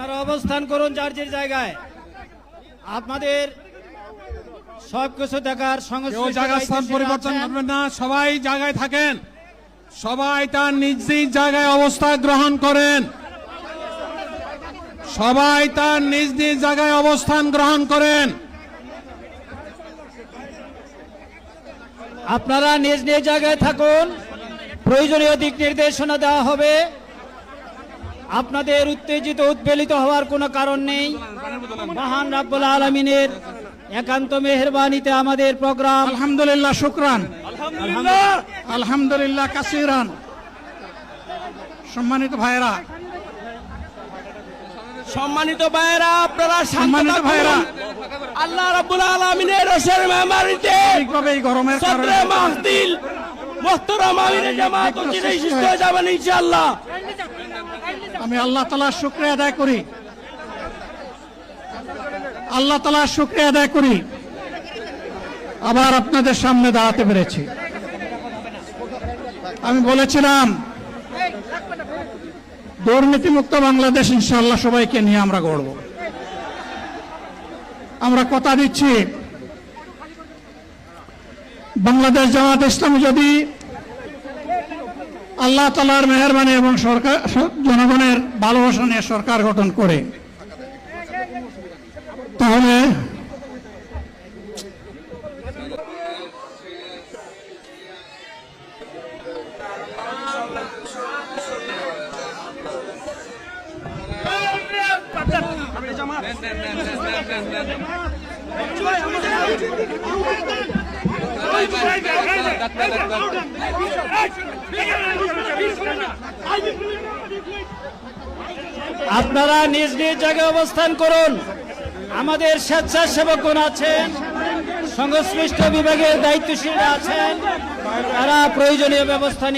আপনারা অবস্থান করুন যার যার জায়গায়। আপনাদের সবকিছু দেখার সংস্কৃতি জায়গা স্থান পরিবর্তন করবেন না, সবাই জায়গায় থাকেন, সবাই তার নিজ নিজ জায়গায় অবস্থান গ্রহণ করেন, সবাই তার নিজ নিজ জায়গায় অবস্থান গ্রহণ করেন। আপনারা নিজ নিজ জায়গায় থাকুন, প্রয়োজনীয় দিক নির্দেশনা দেওয়া হবে। আপনাদের উত্তেজিত উদ্বেলিত হওয়ার কোনো কারণ নেই। মহান রাব্বুল আলামিনের একান্ত মেহেরবানিতে আমাদের প্রোগ্রাম আলহামদুলিল্লাহ, শুকরান, আলহামদুলিল্লাহ কাসিরান। সম্মানিত ভাইরা, আপনারা সম্মানিত ভাইরা, আল্লাহ রাব্বুল আলামিনের রসের মেহমানিতে ঠিকভাবে এই গরমের সদরে মাহফিল মুহতারাম আমিরে জামাত অচিরেই সুস্থ হয়ে যাবেন ইনশাআল্লাহ। আমি আল্লাহ তাআলার শুকরিয়া আদায় করি, আল্লাহ তাআলার শুকরিয়া আদায় করি আবার আপনাদের সামনে দাঁড়াতে পেরেছি। আমি বলেছিলাম দুর্নীতিমুক্ত বাংলাদেশ ইনশাআল্লাহ সবাইকে নিয়ে আমরা গড়ব। আমরা কথা দিচ্ছি, বাংলাদেশ জামাত ইসলামী যদি আল্লাহ তাআলার মেহেরবানি এবং সরকার জনগণের ভালোবাসা নিয়ে সরকার গঠন করে, তাহলে আপনারা নিজ নিজ জায়গায় অবস্থান করুন। আমাদের স্বেচ্ছাসেবকগণ আছেন, সংশ্লিষ্ট বিভাগের দায়িত্বশীলরা আছেন, তারা প্রয়োজনীয় ব্যবস্থা